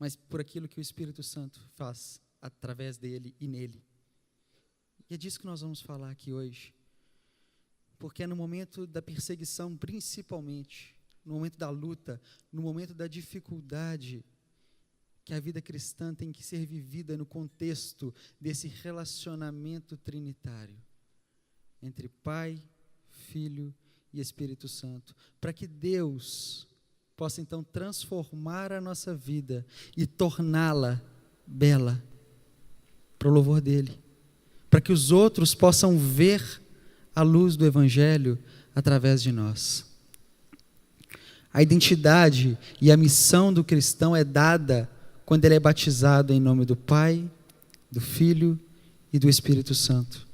mas por aquilo que o Espírito Santo faz através dele e nele. E é disso que nós vamos falar aqui hoje, porque é no momento da perseguição, principalmente, no momento da luta, no momento da dificuldade, que a vida cristã tem que ser vivida no contexto desse relacionamento trinitário entre Pai, Filho e Espírito Santo, para que Deus possa então transformar a nossa vida e torná-la bela para o louvor dele, para que os outros possam ver a luz do Evangelho através de nós. A identidade e a missão do cristão é dada quando ele é batizado em nome do Pai, do Filho e do Espírito Santo.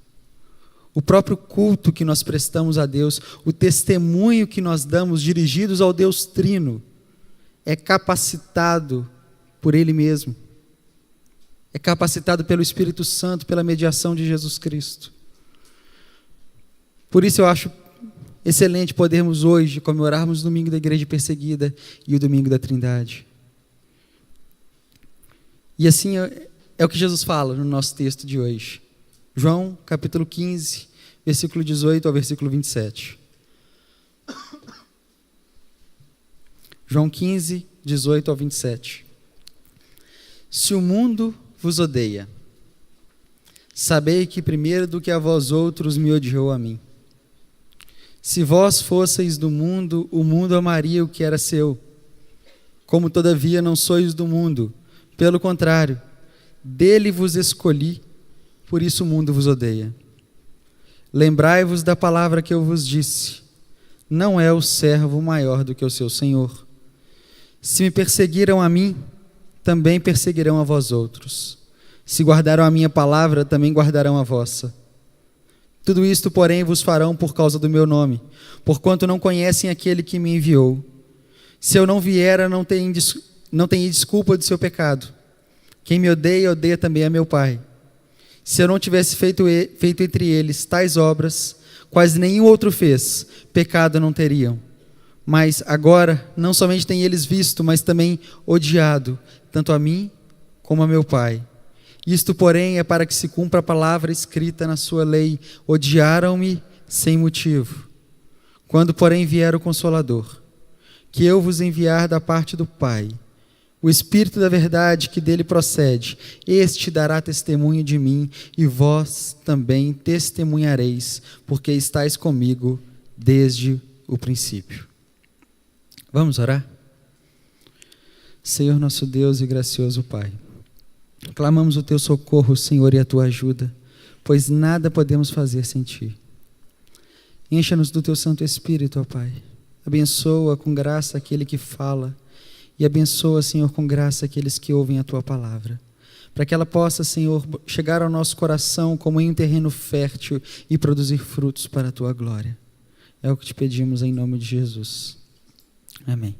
O próprio culto que nós prestamos a Deus, o testemunho que nós damos dirigidos ao Deus Trino, é capacitado por Ele mesmo. É capacitado pelo Espírito Santo, pela mediação de Jesus Cristo. Por isso eu acho excelente podermos hoje comemorarmos o domingo da Igreja Perseguida e o domingo da Trindade. E assim é o que Jesus fala no nosso texto de hoje. João, capítulo 15, versículo 18 ao versículo 27. João 15, 18 ao 27. Se o mundo vos odeia, sabei que primeiro do que a vós outros me odiou a mim. Se vós fosseis do mundo, o mundo amaria o que era seu. Como todavia não sois do mundo, pelo contrário, dele vos escolhi, por isso o mundo vos odeia. Lembrai-vos da palavra que eu vos disse: não é o servo maior do que o seu senhor. Se me perseguiram a mim, também perseguirão a vós outros. Se guardaram a minha palavra, também guardarão a vossa. Tudo isto, porém, vos farão por causa do meu nome, porquanto não conhecem aquele que me enviou. Se eu não viera, não tem desculpa do seu pecado. Quem me odeia, odeia também a meu Pai. Se eu não tivesse feito entre eles tais obras, quase nenhum outro fez, pecado não teriam. Mas agora, não somente têm eles visto, mas também odiado, tanto a mim como a meu Pai. Isto, porém, é para que se cumpra a palavra escrita na sua lei: odiaram-me sem motivo. Quando, porém, vier o Consolador, que eu vos enviar da parte do Pai, o Espírito da verdade que dele procede, este dará testemunho de mim, e vós também testemunhareis, porque estáis comigo desde o princípio. Vamos orar? Senhor nosso Deus e gracioso Pai, clamamos o teu socorro, Senhor, e a tua ajuda, pois nada podemos fazer sem ti. Encha-nos do teu Santo Espírito, ó Pai. Abençoa com graça aquele que fala, e abençoa, Senhor, com graça aqueles que ouvem a tua palavra, para que ela possa, Senhor, chegar ao nosso coração como em um terreno fértil e produzir frutos para a tua glória. É o que te pedimos em nome de Jesus. Amém.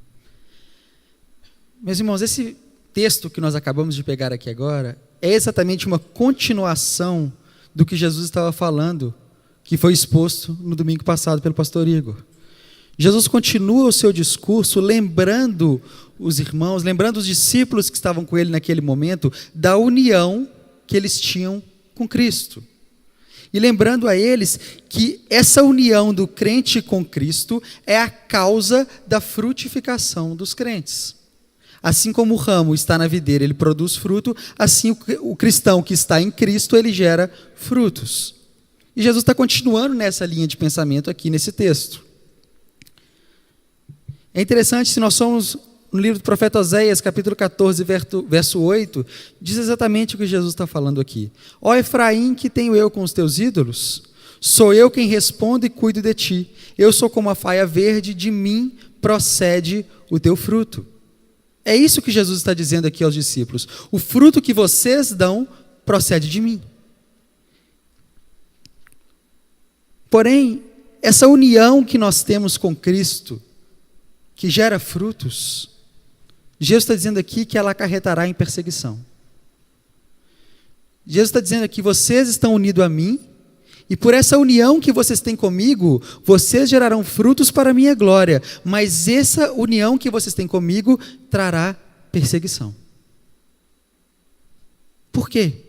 Meus irmãos, esse texto que nós acabamos de pegar aqui agora é exatamente uma continuação do que Jesus estava falando, que foi exposto no domingo passado pelo pastor Igor. Jesus continua o seu discurso lembrando os irmãos, lembrando os discípulos que estavam com ele naquele momento, da união que eles tinham com Cristo. E lembrando a eles que essa união do crente com Cristo é a causa da frutificação dos crentes. Assim como o ramo está na videira, ele produz fruto, assim o cristão que está em Cristo, ele gera frutos. E Jesus está continuando nessa linha de pensamento aqui nesse texto. É interessante, se nós somos no livro do profeta Oséias, capítulo 14, verso 8, diz exatamente o que Jesus está falando aqui. Ó Efraim, que tenho eu com os teus ídolos? Sou eu quem respondo e cuido de ti. Eu sou como a faia verde, de mim procede o teu fruto. É isso que Jesus está dizendo aqui aos discípulos. O fruto que vocês dão procede de mim. Porém, essa união que nós temos com Cristo, que gera frutos, Jesus está dizendo aqui que ela acarretará em perseguição. Jesus está dizendo aqui: vocês estão unidos a mim, e por essa união que vocês têm comigo, vocês gerarão frutos para a minha glória, mas essa união que vocês têm comigo trará perseguição. Por quê?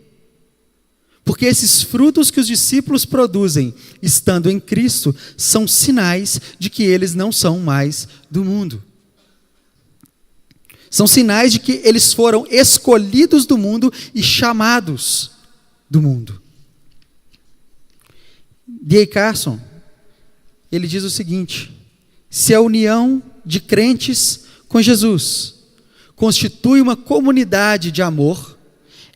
Porque esses frutos que os discípulos produzem, estando em Cristo, são sinais de que eles não são mais do mundo. São sinais de que eles foram escolhidos do mundo e chamados do mundo. D.A. Carson, ele diz o seguinte: se a união de crentes com Jesus constitui uma comunidade de amor,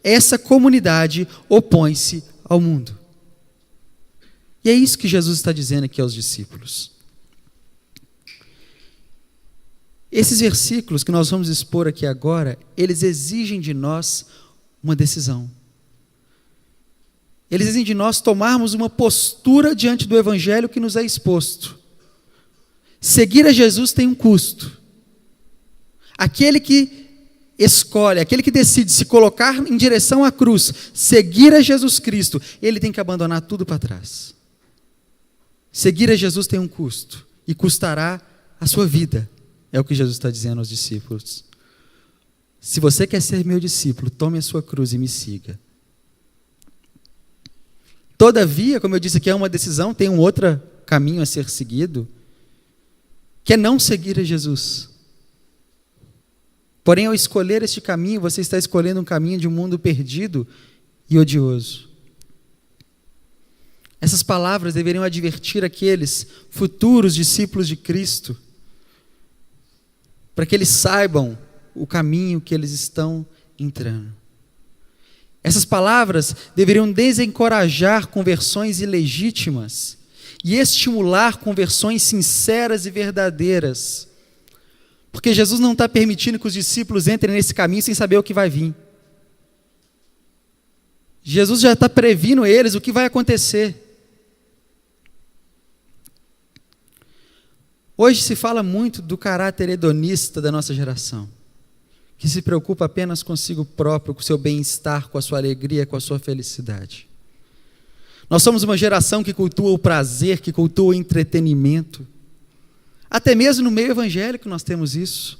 essa comunidade opõe-se ao mundo. E é isso que Jesus está dizendo aqui aos discípulos. Esses versículos que nós vamos expor aqui agora, eles exigem de nós uma decisão. Eles exigem de nós tomarmos uma postura diante do evangelho que nos é exposto. Seguir a Jesus tem um custo. Aquele que escolhe, aquele que decide se colocar em direção à cruz, seguir a Jesus Cristo, ele tem que abandonar tudo para trás. Seguir a Jesus tem um custo, e custará a sua vida, é o que Jesus está dizendo aos discípulos. Se você quer ser meu discípulo, tome a sua cruz e me siga. Todavia, como eu disse aqui, é uma decisão, tem um outro caminho a ser seguido, que é não seguir a Jesus. Porém, ao escolher este caminho, você está escolhendo um caminho de um mundo perdido e odioso. Essas palavras deveriam advertir aqueles futuros discípulos de Cristo, para que eles saibam o caminho que eles estão entrando. Essas palavras deveriam desencorajar conversões ilegítimas e estimular conversões sinceras e verdadeiras. Porque Jesus não está permitindo que os discípulos entrem nesse caminho sem saber o que vai vir. Jesus já está prevendo eles o que vai acontecer. Hoje se fala muito do caráter hedonista da nossa geração, que se preocupa apenas consigo próprio, com o seu bem-estar, com a sua alegria, com a sua felicidade. Nós somos uma geração que cultua o prazer, que cultua o entretenimento. Até mesmo no meio evangélico nós temos isso,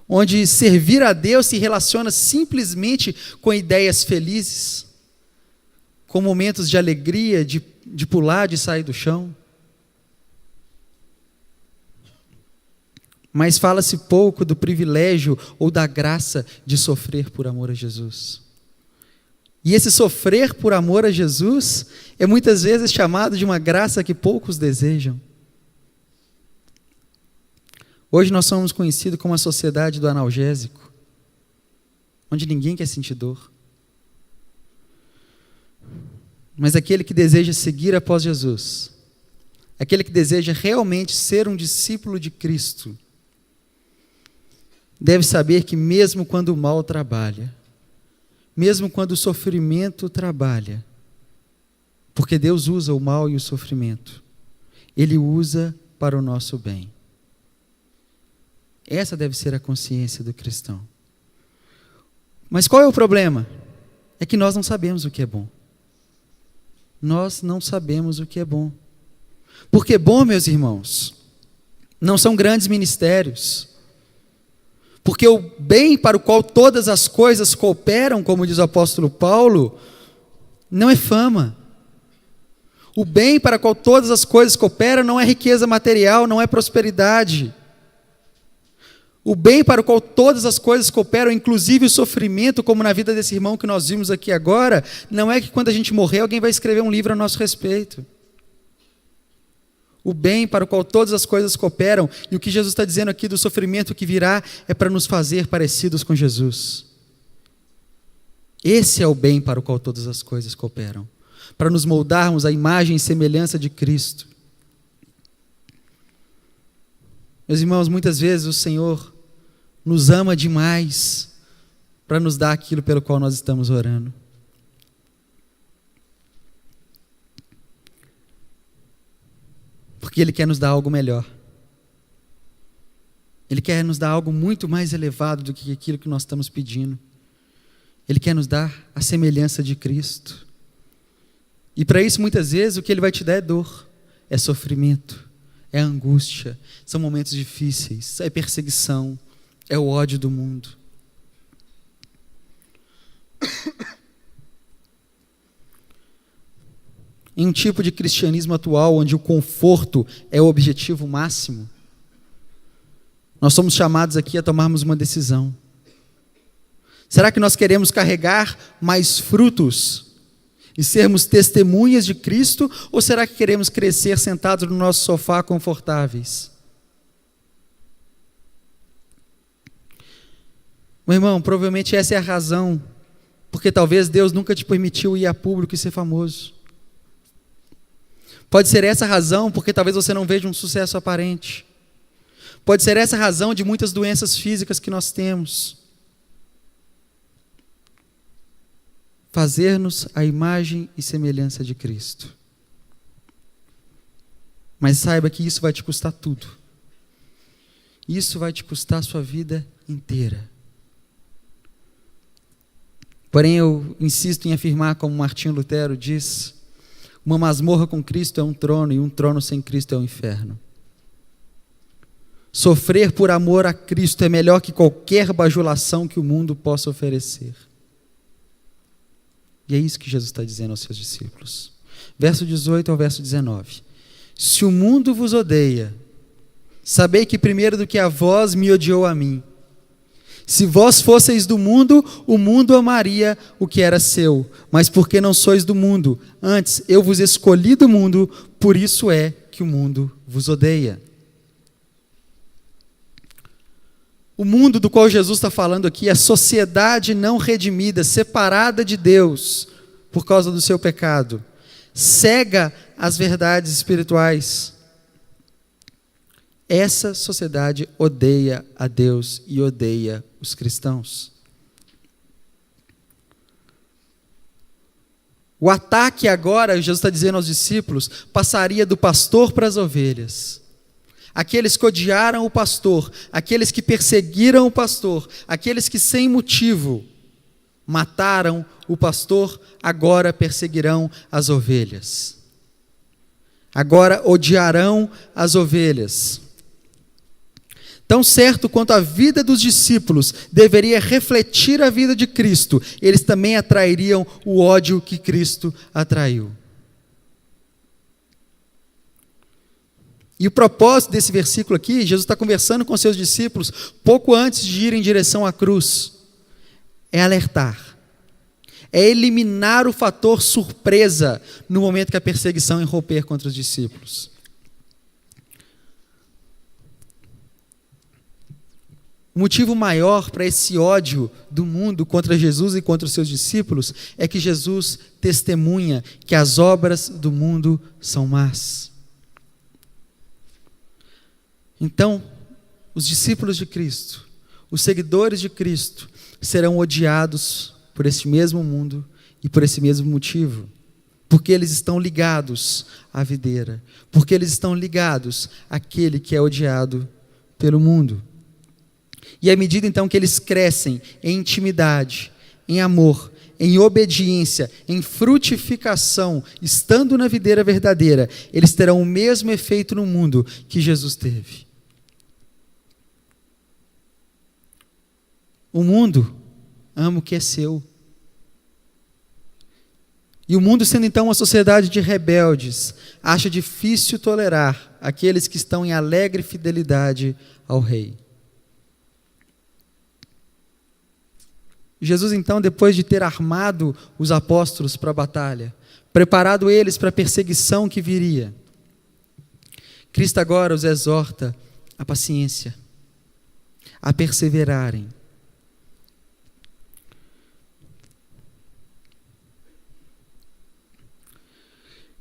onde servir a Deus se relaciona simplesmente com ideias felizes, com momentos de alegria, de pular, de sair do chão. Mas fala-se pouco do privilégio ou da graça de sofrer por amor a Jesus. E esse sofrer por amor a Jesus é muitas vezes chamado de uma graça que poucos desejam. Hoje nós somos conhecidos como a sociedade do analgésico, onde ninguém quer sentir dor. Mas aquele que deseja seguir após Jesus, aquele que deseja realmente ser um discípulo de Cristo, deve saber que mesmo quando o mal trabalha, mesmo quando o sofrimento trabalha, porque Deus usa o mal e o sofrimento, Ele usa para o nosso bem. Essa deve ser a consciência do cristão. Mas qual é o problema? É que nós não sabemos o que é bom. Nós não sabemos o que é bom. Porque bom, meus irmãos, não são grandes ministérios. Porque o bem para o qual todas as coisas cooperam, como diz o apóstolo Paulo, não é fama. O bem para o qual todas as coisas cooperam não é riqueza material, não é prosperidade. O bem para o qual todas as coisas cooperam, inclusive o sofrimento, como na vida desse irmão que nós vimos aqui agora, não é que quando a gente morrer alguém vai escrever um livro a nosso respeito. O bem para o qual todas as coisas cooperam, e o que Jesus está dizendo aqui do sofrimento que virá, é para nos fazer parecidos com Jesus. Esse é o bem para o qual todas as coisas cooperam, para nos moldarmos à imagem e semelhança de Cristo. Meus irmãos, muitas vezes o Senhor nos ama demais para nos dar aquilo pelo qual nós estamos orando. Porque Ele quer nos dar algo melhor. Ele quer nos dar algo muito mais elevado do que aquilo que nós estamos pedindo. Ele quer nos dar a semelhança de Cristo. E para isso, muitas vezes, o que Ele vai te dar é dor, é sofrimento, é angústia, são momentos difíceis, é perseguição, é o ódio do mundo. em um tipo de cristianismo atual, onde o conforto é o objetivo máximo, nós somos chamados aqui a tomarmos uma decisão. Será que nós queremos carregar mais frutos e sermos testemunhas de Cristo, ou será que queremos crescer sentados no nosso sofá confortáveis? Meu irmão, provavelmente essa é a razão, porque talvez Deus nunca te permitiu ir a público e ser famoso. Pode ser essa a razão, porque talvez você não veja um sucesso aparente. Pode ser essa a razão de muitas doenças físicas que nós temos. Fazer-nos a imagem e semelhança de Cristo. Mas saiba que isso vai te custar tudo. Isso vai te custar a sua vida inteira. Porém, eu insisto em afirmar, como Martinho Lutero diz, uma masmorra com Cristo é um trono, e um trono sem Cristo é um inferno. Sofrer por amor a Cristo é melhor que qualquer bajulação que o mundo possa oferecer. E é isso que Jesus está dizendo aos seus discípulos. Verso 18 ao verso 19. Se o mundo vos odeia, sabei que primeiro do que a vós me odiou a mim. Se vós fosseis do mundo, o mundo amaria o que era seu. Mas porque não sois do mundo, antes eu vos escolhi do mundo, por isso é que o mundo vos odeia. O mundo do qual Jesus está falando aqui é a sociedade não redimida, separada de Deus por causa do seu pecado, cega às verdades espirituais. Essa sociedade odeia a Deus e odeia os cristãos. O ataque agora, Jesus está dizendo aos discípulos, passaria do pastor para as ovelhas. Aqueles que odiaram o pastor, aqueles que perseguiram o pastor, aqueles que sem motivo mataram o pastor, agora perseguirão as ovelhas. Agora odiarão as ovelhas. Tão certo quanto a vida dos discípulos deveria refletir a vida de Cristo, eles também atrairiam o ódio que Cristo atraiu. E o propósito desse versículo aqui, Jesus está conversando com seus discípulos pouco antes de ir em direção à cruz, é alertar, é eliminar o fator surpresa no momento que a perseguição irromper contra os discípulos. O motivo maior para esse ódio do mundo contra Jesus e contra os seus discípulos é que Jesus testemunha que as obras do mundo são más. Então, os discípulos de Cristo, os seguidores de Cristo, serão odiados por esse mesmo mundo e por esse mesmo motivo, porque eles estão ligados à videira, porque eles estão ligados àquele que é odiado pelo mundo. E à medida então que eles crescem em intimidade, em amor, em obediência, em frutificação, estando na videira verdadeira, eles terão o mesmo efeito no mundo que Jesus teve. O mundo ama o que é seu. E o mundo, sendo então uma sociedade de rebeldes, acha difícil tolerar aqueles que estão em alegre fidelidade ao Rei. Jesus, então, depois de ter armado os apóstolos para a batalha, preparado eles para a perseguição que viria, Cristo agora os exorta à paciência, a perseverarem.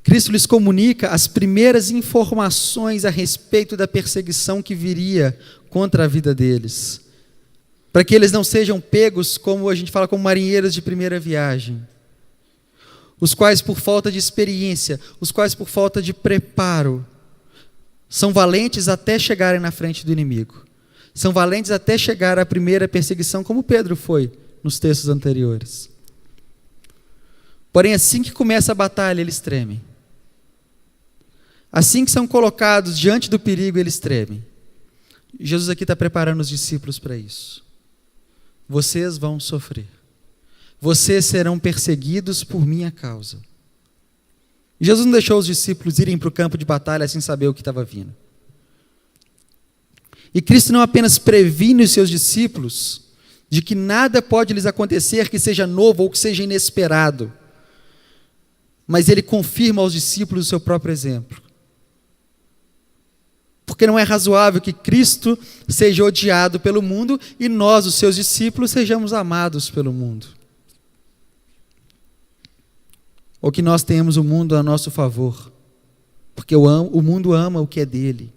Cristo lhes comunica as primeiras informações a respeito da perseguição que viria contra a vida deles, para que eles não sejam pegos, como a gente fala, como marinheiros de primeira viagem, os quais por falta de experiência, os quais por falta de preparo, são valentes até chegarem na frente do inimigo, são valentes até chegar à primeira perseguição, como Pedro foi nos textos anteriores. Porém, assim que começa a batalha, eles tremem. Assim que são colocados diante do perigo, eles tremem. Jesus aqui está preparando os discípulos para isso. Vocês vão sofrer. Vocês serão perseguidos por minha causa. Jesus não deixou os discípulos irem para o campo de batalha sem saber o que estava vindo. E Cristo não apenas previne os seus discípulos de que nada pode lhes acontecer que seja novo ou que seja inesperado, mas ele confirma aos discípulos o seu próprio exemplo. Porque não é razoável que Cristo seja odiado pelo mundo e nós, os seus discípulos, sejamos amados pelo mundo. Ou que nós tenhamos o mundo a nosso favor, porque o mundo ama o que é dele.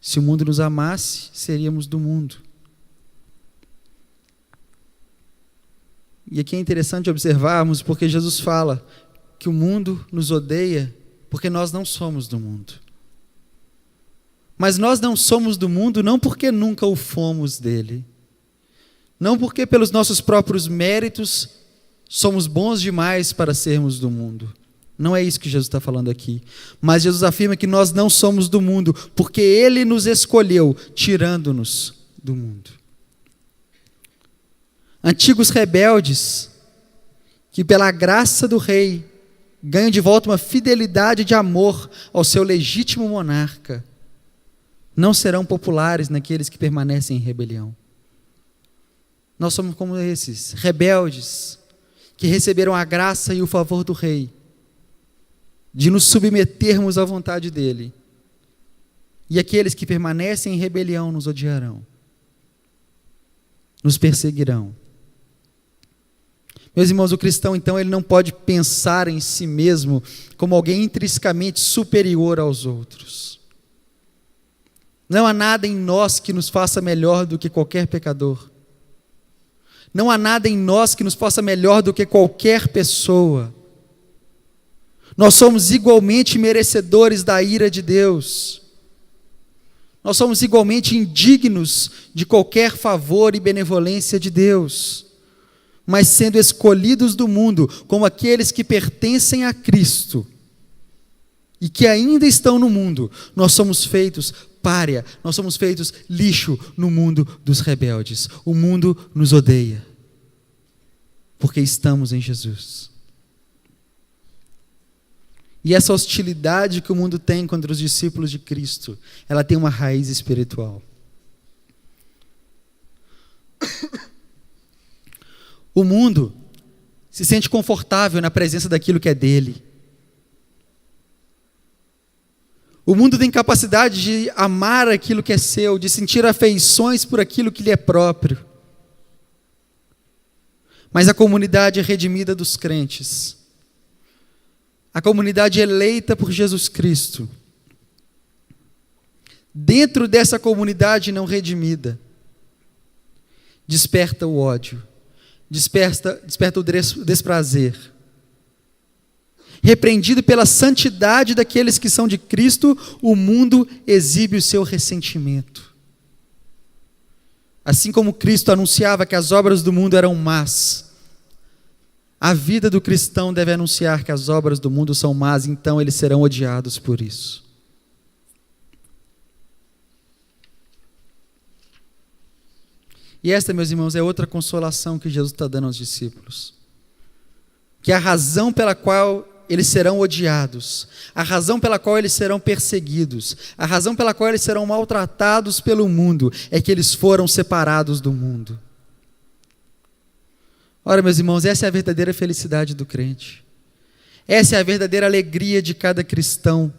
Se o mundo nos amasse, seríamos do mundo. E aqui é interessante observarmos, porque Jesus fala que o mundo nos odeia porque nós não somos do mundo. Mas nós não somos do mundo não porque nunca o fomos dele. Não porque pelos nossos próprios méritos somos bons demais para sermos do mundo. Não é isso que Jesus está falando aqui. Mas Jesus afirma que nós não somos do mundo, porque Ele nos escolheu, tirando-nos do mundo. Antigos rebeldes, que pela graça do rei, ganham de volta uma fidelidade de amor ao seu legítimo monarca, não serão populares naqueles que permanecem em rebelião. Nós somos como esses, rebeldes, que receberam a graça e o favor do rei, de nos submetermos à vontade dele. E aqueles que permanecem em rebelião nos odiarão, nos perseguirão. Meus irmãos, o cristão, então, ele não pode pensar em si mesmo como alguém intrinsecamente superior aos outros. Não há nada em nós que nos faça melhor do que qualquer pecador. Não há nada em nós que nos faça melhor do que qualquer pessoa. Nós somos igualmente merecedores da ira de Deus. Nós somos igualmente indignos de qualquer favor e benevolência de Deus. Mas sendo escolhidos do mundo como aqueles que pertencem a Cristo e que ainda estão no mundo, nós somos feitos pária, nós somos feitos lixo no mundo dos rebeldes. O mundo nos odeia, porque estamos em Jesus. E essa hostilidade que o mundo tem contra os discípulos de Cristo, ela tem uma raiz espiritual. O mundo se sente confortável na presença daquilo que é dele. O mundo tem capacidade de amar aquilo que é seu, de sentir afeições por aquilo que lhe é próprio. Mas a comunidade redimida dos crentes, a comunidade eleita por Jesus Cristo, dentro dessa comunidade não redimida, desperta o ódio, desperta o desprazer. Repreendido pela santidade daqueles que são de Cristo, o mundo exibe o seu ressentimento. Assim como Cristo anunciava que as obras do mundo eram más, a vida do cristão deve anunciar que as obras do mundo são más, então eles serão odiados por isso. E esta, meus irmãos, é outra consolação que Jesus está dando aos discípulos. Que a razão pela qual eles serão odiados, a razão pela qual eles serão perseguidos, a razão pela qual eles serão maltratados pelo mundo, é que eles foram separados do mundo. Ora, meus irmãos, essa é a verdadeira felicidade do crente. Essa é a verdadeira alegria de cada cristão.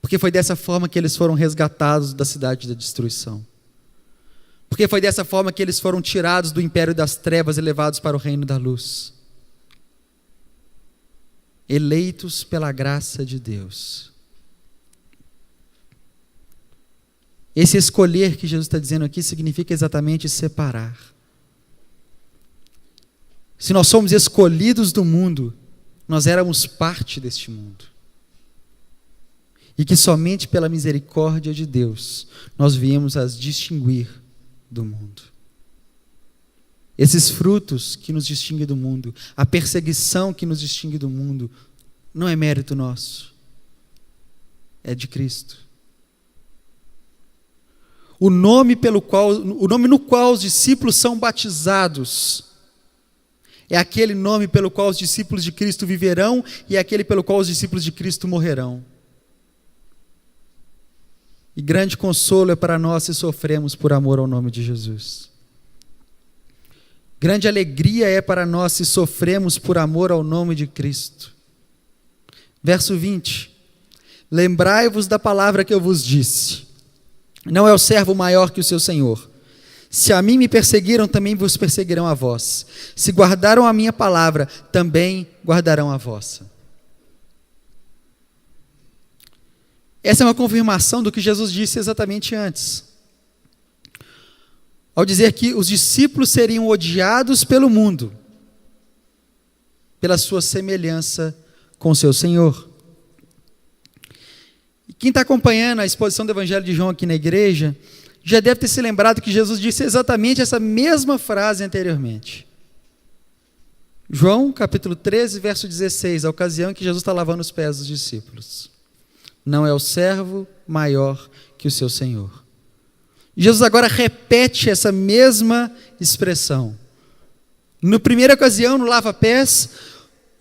Porque foi dessa forma que eles foram resgatados da cidade da destruição. Porque foi dessa forma que eles foram tirados do império das trevas e levados para o reino da luz. Eleitos pela graça de Deus. Esse escolher que Jesus está dizendo aqui significa exatamente separar. Se nós somos escolhidos do mundo, nós éramos parte deste mundo. E que somente pela misericórdia de Deus nós viemos a distinguir do mundo. Esses frutos que nos distinguem do mundo, a perseguição que nos distingue do mundo, não é mérito nosso, é de Cristo. O nome no qual os discípulos são batizados É aquele nome pelo qual os discípulos de Cristo viverão e é aquele pelo qual os discípulos de Cristo morrerão. E grande consolo é para nós se sofremos por amor ao nome de Jesus. Grande alegria é para nós se sofremos por amor ao nome de Cristo. Verso 20. Lembrai-vos da palavra que eu vos disse. Não é o servo maior que o seu senhor. Se a mim me perseguiram, também vos perseguirão a vós. Se guardaram a minha palavra, também guardarão a vossa. Essa é uma confirmação do que Jesus disse exatamente antes. Ao dizer que os discípulos seriam odiados pelo mundo, pela sua semelhança com o seu Senhor. E quem está acompanhando a exposição do Evangelho de João aqui na igreja, já deve ter se lembrado que Jesus disse exatamente essa mesma frase anteriormente. João, capítulo 13, verso 16, a ocasião em que Jesus está lavando os pés dos discípulos. Não é o servo maior que o seu Senhor. Jesus agora repete essa mesma expressão. Na primeira ocasião, no lava-pés,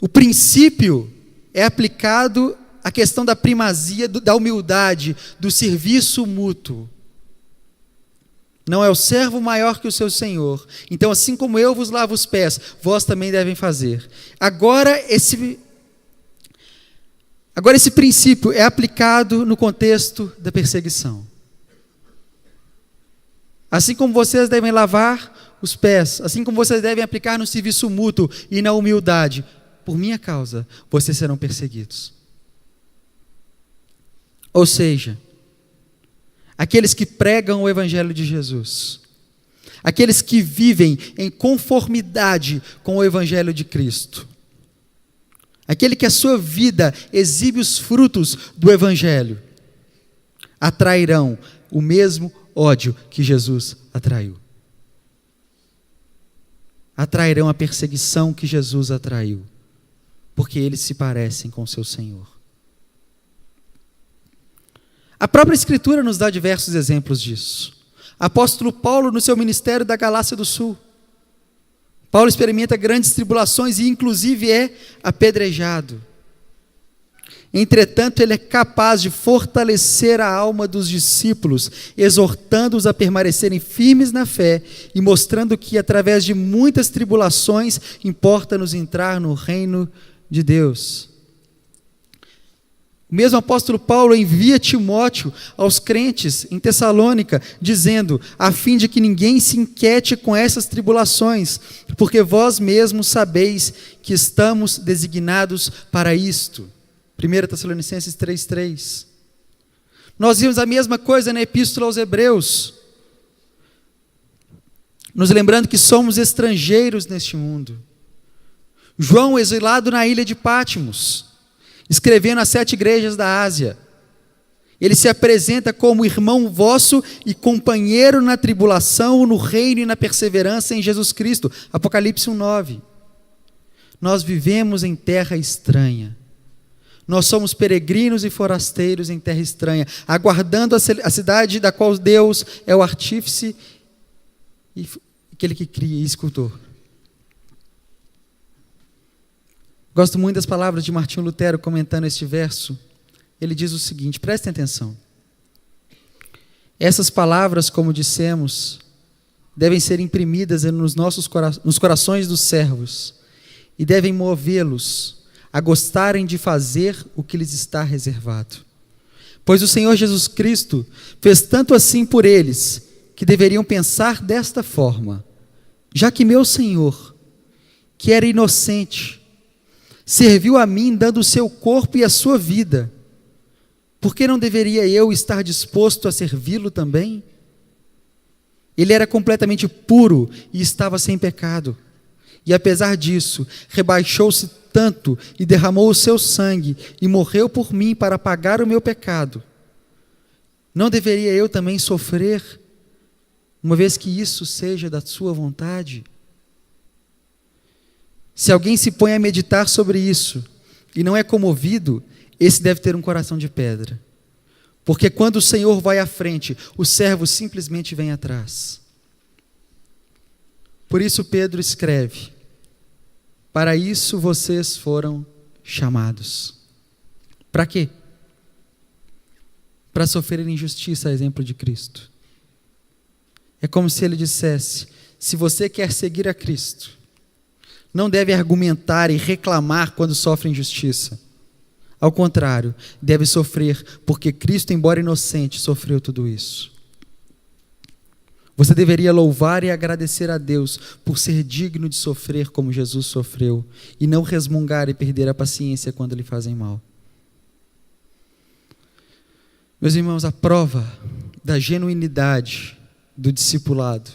o princípio é aplicado à questão da primazia, da humildade, do serviço mútuo. Não é o servo maior que o seu senhor. Então, assim como eu vos lavo os pés, vós também devem fazer. Agora esse princípio é aplicado no contexto da perseguição. Assim como vocês devem lavar os pés, assim como vocês devem aplicar no serviço mútuo e na humildade, por minha causa, vocês serão perseguidos. Ou seja, aqueles que pregam o Evangelho de Jesus, aqueles que vivem em conformidade com o Evangelho de Cristo, aquele que a sua vida exibe os frutos do Evangelho, atrairão o mesmo ódio que Jesus atraiu. Atrairão a perseguição que Jesus atraiu, porque eles se parecem com o seu Senhor. A própria Escritura nos dá diversos exemplos disso. Apóstolo Paulo, no seu ministério da Galácia do Sul, Paulo experimenta grandes tribulações e inclusive é apedrejado. Entretanto, ele é capaz de fortalecer a alma dos discípulos, exortando-os a permanecerem firmes na fé e mostrando que, através de muitas tribulações, importa-nos entrar no reino de Deus. O mesmo apóstolo Paulo envia Timóteo aos crentes em Tessalônica, dizendo, a fim de que ninguém se inquiete com essas tribulações, porque vós mesmos sabeis que estamos designados para isto. 1 Tessalonicenses 3:3. Nós vimos a mesma coisa na Epístola aos Hebreus, nos lembrando que somos estrangeiros neste mundo. João, exilado na ilha de Patmos, escrevendo às 7 igrejas da Ásia, ele se apresenta como irmão vosso e companheiro na tribulação, no reino e na perseverança em Jesus Cristo. Apocalipse 1:9. Nós vivemos em terra estranha. Nós somos peregrinos e forasteiros em terra estranha, aguardando a cidade da qual Deus é o artífice e aquele que cria e escultor. Gosto muito das palavras de Martinho Lutero comentando este verso. Ele diz o seguinte, prestem atenção. Essas palavras, como dissemos, devem ser imprimidas nos corações dos servos e devem movê-los a gostarem de fazer o que lhes está reservado. Pois o Senhor Jesus Cristo fez tanto assim por eles, que deveriam pensar desta forma, já que meu Senhor, que era inocente, serviu a mim dando o seu corpo e a sua vida, por que não deveria eu estar disposto a servi-lo também? Ele era completamente puro e estava sem pecado, e apesar disso, rebaixou-se tanto e derramou o seu sangue e morreu por mim para pagar o meu pecado. Não deveria eu também sofrer, uma vez que isso seja da sua vontade? Se alguém se põe a meditar sobre isso e não é comovido, esse deve ter um coração de pedra. Porque quando o Senhor vai à frente, o servo simplesmente vem atrás. Por isso Pedro escreve, Para isso vocês foram chamados. Para quê? Para sofrer injustiça, a exemplo de Cristo. É como se ele dissesse: se você quer seguir a Cristo, não deve argumentar e reclamar quando sofre injustiça. Ao contrário, deve sofrer, porque Cristo, embora inocente, sofreu tudo isso. Você deveria louvar e agradecer a Deus por ser digno de sofrer como Jesus sofreu, e não resmungar e perder a paciência quando lhe fazem mal. Meus irmãos, a prova da genuinidade do discipulado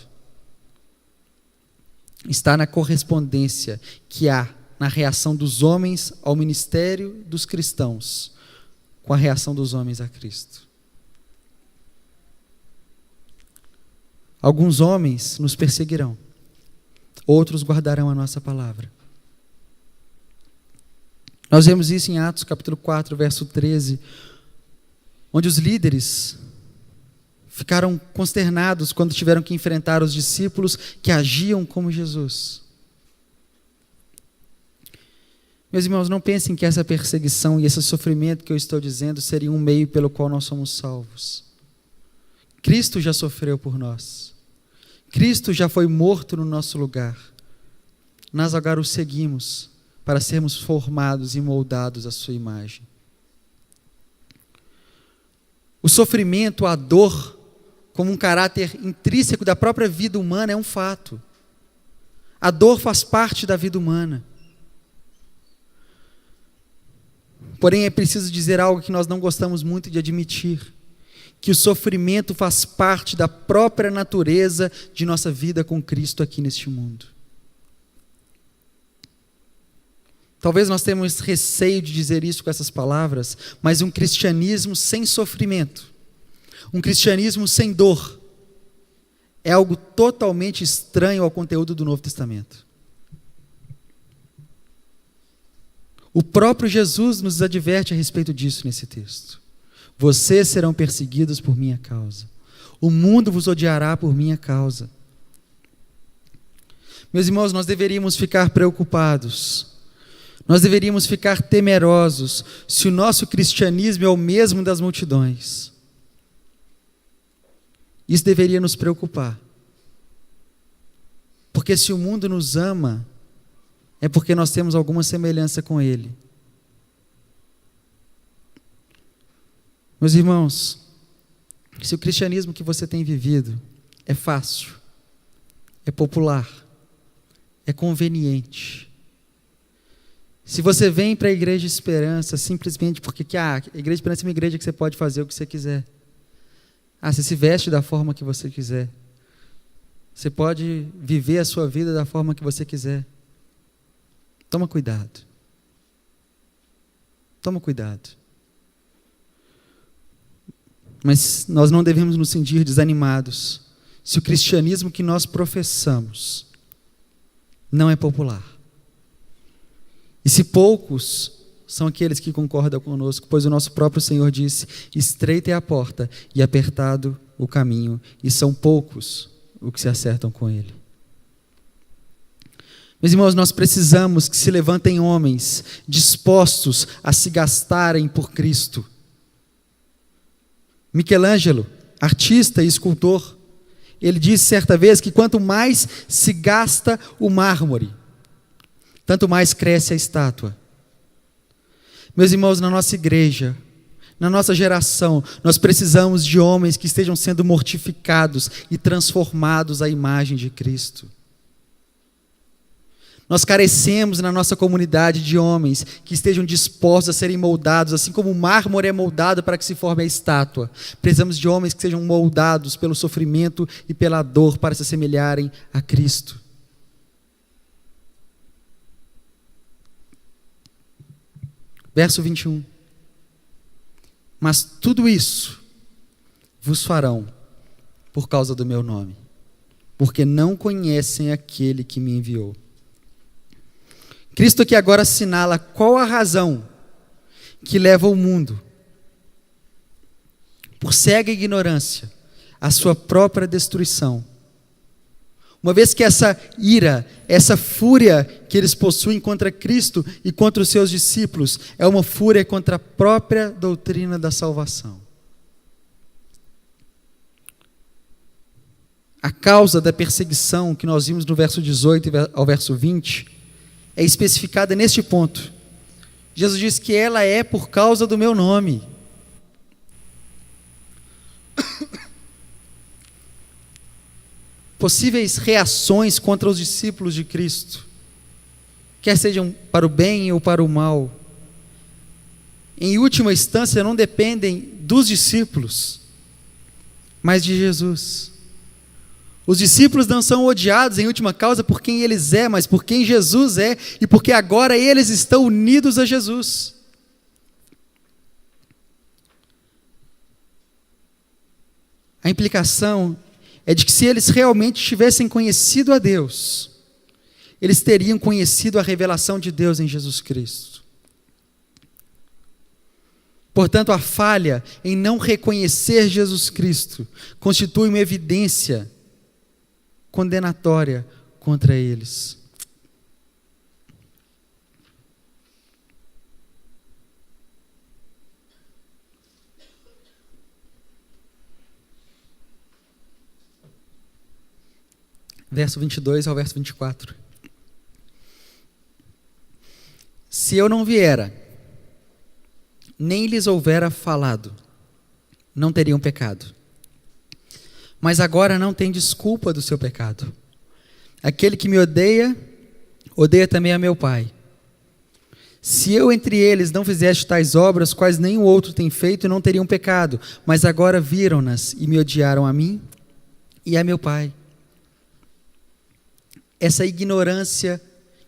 está na correspondência que há na reação dos homens ao ministério dos cristãos com a reação dos homens a Cristo. Alguns homens nos perseguirão, outros guardarão a nossa palavra. Nós vemos isso em Atos capítulo 4, verso 13, onde os líderes ficaram consternados quando tiveram que enfrentar os discípulos que agiam como Jesus. Meus irmãos, não pensem que essa perseguição e esse sofrimento que eu estou dizendo seria um meio pelo qual nós somos salvos. Cristo já sofreu por nós. Cristo já foi morto no nosso lugar. Nós agora o seguimos para sermos formados e moldados à sua imagem. O sofrimento, a dor, como um caráter intrínseco da própria vida humana, é um fato. A dor faz parte da vida humana. Porém, é preciso dizer algo que nós não gostamos muito de admitir, que o sofrimento faz parte da própria natureza de nossa vida com Cristo aqui neste mundo. Talvez nós tenhamos receio de dizer isso com essas palavras, mas um cristianismo sem sofrimento, um cristianismo sem dor, é algo totalmente estranho ao conteúdo do Novo Testamento. O próprio Jesus nos adverte a respeito disso nesse texto. Vocês serão perseguidos por minha causa. O mundo vos odiará por minha causa. Meus irmãos, nós deveríamos ficar preocupados. Nós deveríamos ficar temerosos se o nosso cristianismo é o mesmo das multidões. Isso deveria nos preocupar. Porque se o mundo nos ama, é porque nós temos alguma semelhança com ele. Meus irmãos, se o cristianismo que você tem vivido é fácil, é popular, é conveniente, se você vem para a Igreja Esperança simplesmente porque a Igreja Esperança é uma igreja que você pode fazer o que você quiser, você se veste da forma que você quiser, você pode viver a sua vida da forma que você quiser, toma cuidado. Toma cuidado. Mas nós não devemos nos sentir desanimados se o cristianismo que nós professamos não é popular. E se poucos são aqueles que concordam conosco, pois o nosso próprio Senhor disse: estreita é a porta e apertado o caminho, e são poucos os que se acertam com ele. Meus irmãos, nós precisamos que se levantem homens dispostos a se gastarem por Cristo. Michelangelo, artista e escultor, ele disse certa vez que quanto mais se gasta o mármore, tanto mais cresce a estátua. Meus irmãos, na nossa igreja, na nossa geração, nós precisamos de homens que estejam sendo mortificados e transformados à imagem de Cristo. Nós carecemos na nossa comunidade de homens que estejam dispostos a serem moldados, assim como o mármore é moldado para que se forme a estátua. Precisamos de homens que sejam moldados pelo sofrimento e pela dor para se assemelharem a Cristo. Verso 21. Mas tudo isso vos farão por causa do meu nome, porque não conhecem aquele que me enviou. Cristo aqui agora assinala qual a razão que leva o mundo, por cega ignorância, à sua própria destruição. Uma vez que essa ira, essa fúria que eles possuem contra Cristo e contra os seus discípulos, é uma fúria contra a própria doutrina da salvação. A causa da perseguição que nós vimos no verso 18 ao verso 20 é especificada neste ponto. Jesus diz que ela é por causa do meu nome. Possíveis reações contra os discípulos de Cristo, quer sejam para o bem ou para o mal, em última instância não dependem dos discípulos, mas de Jesus. Os discípulos não são odiados em última causa por quem eles é, mas por quem Jesus é, e porque agora eles estão unidos a Jesus. A implicação é de que se eles realmente tivessem conhecido a Deus, eles teriam conhecido a revelação de Deus em Jesus Cristo. Portanto, a falha em não reconhecer Jesus Cristo constitui uma evidência condenatória contra eles. Verso 22 ao verso 24. Se eu não viera, nem lhes houvera falado, não teriam pecado. Mas agora não tem desculpa do seu pecado. Aquele que me odeia, odeia também a meu Pai. Se eu entre eles não fizesse tais obras, quais nenhum outro tem feito, não teriam pecado. Mas agora viram-nas e me odiaram a mim e a meu Pai. Essa ignorância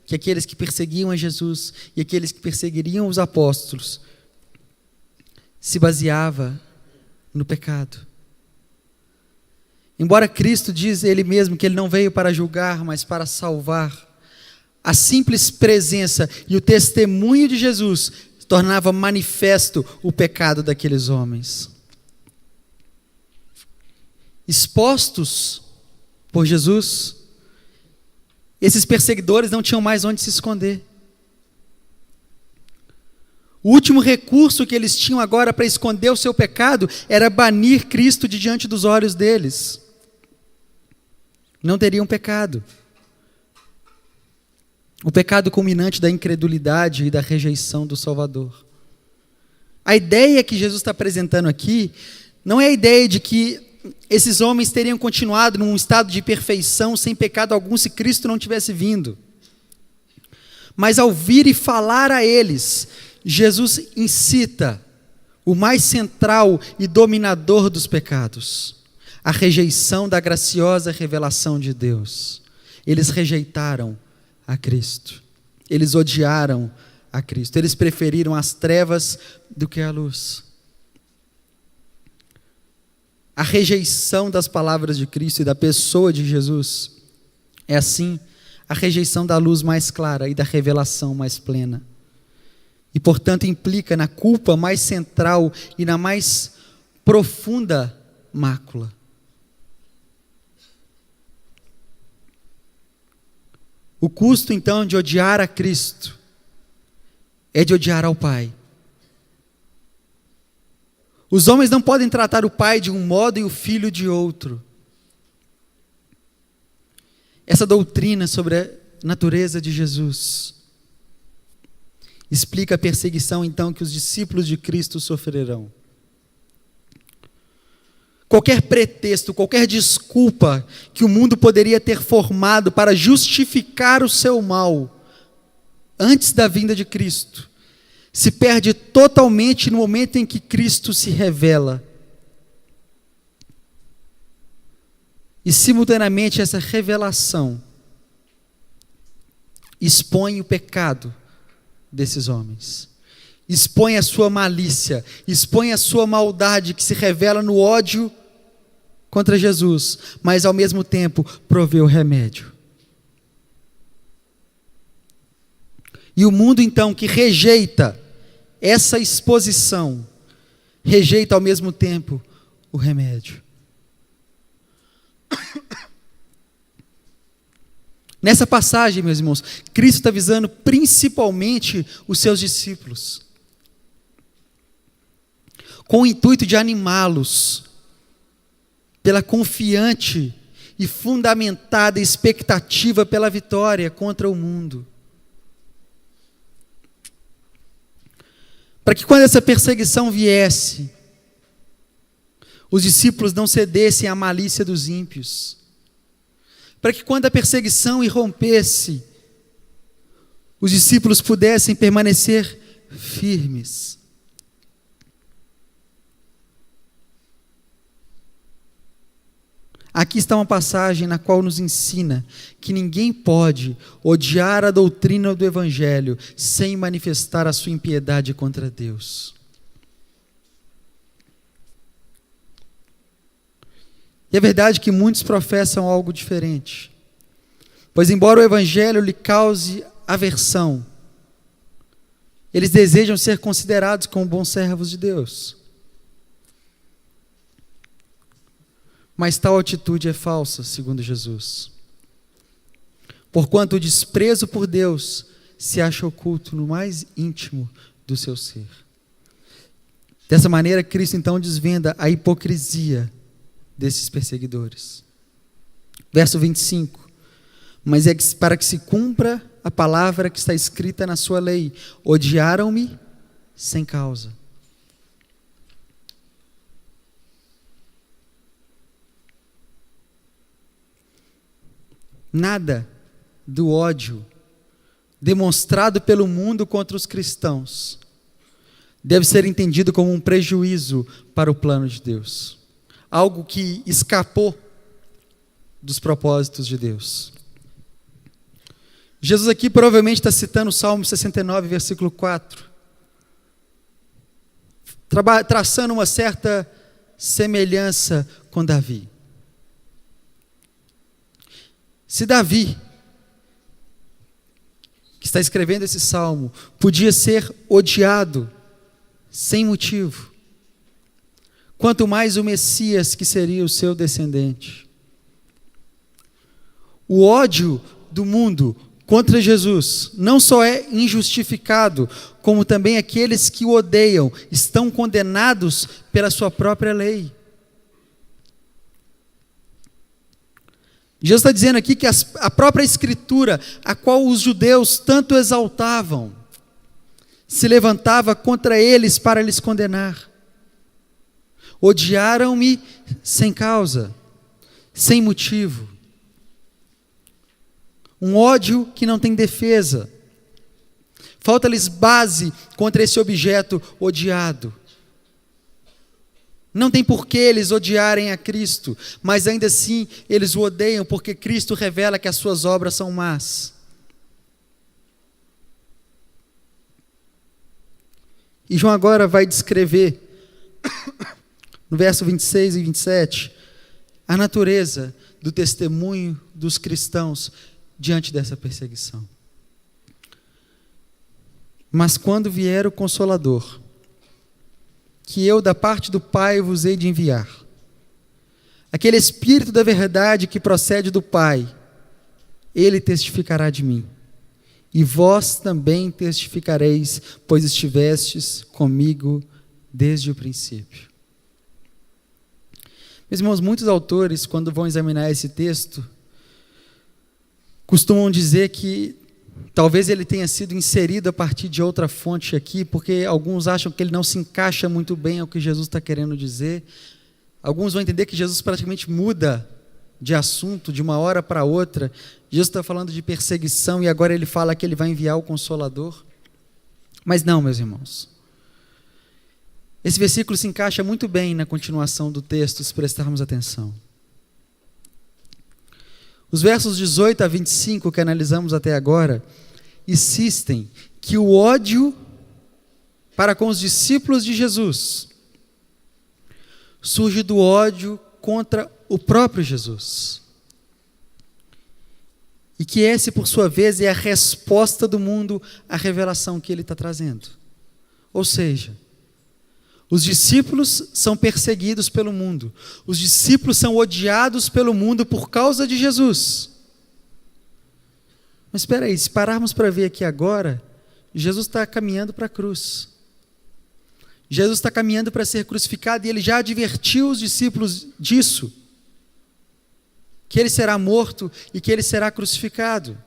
que aqueles que perseguiam a Jesus e aqueles que perseguiriam os apóstolos se baseava no pecado. Embora Cristo diz ele mesmo que ele não veio para julgar, mas para salvar, a simples presença e o testemunho de Jesus tornava manifesto o pecado daqueles homens. Expostos por Jesus, esses perseguidores não tinham mais onde se esconder. O último recurso que eles tinham agora para esconder o seu pecado era banir Cristo de diante dos olhos deles. Não teriam pecado. O pecado culminante da incredulidade e da rejeição do Salvador. A ideia que Jesus está apresentando aqui não é a ideia de que esses homens teriam continuado num estado de perfeição, sem pecado algum, se Cristo não tivesse vindo. Mas ao vir e falar a eles, Jesus incita o mais central e dominador dos pecados, a rejeição da graciosa revelação de Deus. Eles rejeitaram a Cristo. Eles odiaram a Cristo. Eles preferiram as trevas do que a luz. A rejeição das palavras de Cristo e da pessoa de Jesus é assim a rejeição da luz mais clara e da revelação mais plena. E, portanto, implica na culpa mais central e na mais profunda mácula. O custo, então, de odiar a Cristo é de odiar ao Pai. Os homens não podem tratar o Pai de um modo e o Filho de outro. Essa doutrina sobre a natureza de Jesus explica a perseguição, então, que os discípulos de Cristo sofrerão. Qualquer pretexto, qualquer desculpa que o mundo poderia ter formado para justificar o seu mal antes da vinda de Cristo, se perde totalmente no momento em que Cristo se revela. E simultaneamente essa revelação expõe o pecado desses homens, expõe a sua malícia, expõe a sua maldade que se revela no ódio contra Jesus, mas ao mesmo tempo provê o remédio. E o mundo então que rejeita essa exposição, rejeita ao mesmo tempo o remédio. Nessa passagem, meus irmãos, Cristo está visando principalmente os seus discípulos, com o intuito de animá-los pela confiante e fundamentada expectativa pela vitória contra o mundo. Para que quando essa perseguição viesse, os discípulos não cedessem à malícia dos ímpios. Para que quando a perseguição irrompesse, os discípulos pudessem permanecer firmes. Aqui está uma passagem na qual nos ensina que ninguém pode odiar a doutrina do Evangelho sem manifestar a sua impiedade contra Deus. E é verdade que muitos professam algo diferente, pois embora o Evangelho lhe cause aversão, eles desejam ser considerados como bons servos de Deus. Mas tal atitude é falsa, segundo Jesus. Porquanto o desprezo por Deus se acha oculto no mais íntimo do seu ser. Dessa maneira, Cristo então desvenda a hipocrisia desses perseguidores. Verso 25. Mas é que para que se cumpra a palavra que está escrita na sua lei, odiaram-me sem causa. Nada do ódio demonstrado pelo mundo contra os cristãos deve ser entendido como um prejuízo para o plano de Deus. Algo que escapou dos propósitos de Deus. Jesus aqui provavelmente está citando o Salmo 69, versículo 4. Traçando uma certa semelhança com Davi. Se Davi, que está escrevendo esse salmo, podia ser odiado sem motivo, quanto mais o Messias, que seria o seu descendente. O ódio do mundo contra Jesus não só é injustificado, como também aqueles que o odeiam estão condenados pela sua própria lei. Jesus está dizendo aqui que a própria Escritura, a qual os judeus tanto exaltavam, se levantava contra eles para lhes condenar. Odiaram-me sem causa, sem motivo. Um ódio que não tem defesa. Falta-lhes base contra esse objeto odiado. Não tem por que eles odiarem a Cristo, mas ainda assim eles o odeiam porque Cristo revela que as suas obras são más. E João agora vai descrever, no verso 26 e 27, a natureza do testemunho dos cristãos diante dessa perseguição. Mas quando vier o Consolador, que eu da parte do Pai vos hei de enviar, aquele Espírito da verdade que procede do Pai, ele testificará de mim, e vós também testificareis, pois estivestes comigo desde o princípio. Meus irmãos, muitos autores, quando vão examinar esse texto, costumam dizer que talvez ele tenha sido inserido a partir de outra fonte aqui, porque alguns acham que ele não se encaixa muito bem ao que Jesus está querendo dizer. Alguns vão entender que Jesus praticamente muda de assunto de uma hora para outra. Jesus está falando de perseguição e agora ele fala que ele vai enviar o Consolador. Mas não, meus irmãos. Esse versículo se encaixa muito bem na continuação do texto, se prestarmos atenção. Os versos 18 a 25 que analisamos até agora insistem que o ódio para com os discípulos de Jesus surge do ódio contra o próprio Jesus. E que esse, por sua vez, é a resposta do mundo à revelação que ele está trazendo. Ou seja, os discípulos são perseguidos pelo mundo. Os discípulos são odiados pelo mundo por causa de Jesus. Mas espera aí, se pararmos para ver aqui agora, Jesus está caminhando para a cruz. Jesus está caminhando para ser crucificado e ele já advertiu os discípulos disso, que ele será morto e que ele será crucificado.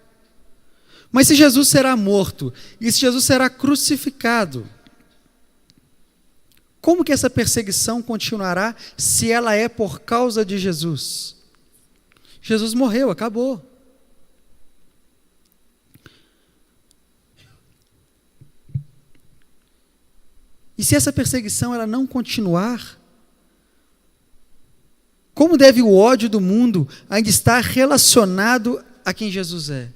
Mas se Jesus será morto e se Jesus será crucificado, como que essa perseguição continuará se ela é por causa de Jesus? Jesus morreu, acabou. E se essa perseguição ela não continuar, como deve o ódio do mundo ainda estar relacionado a quem Jesus é?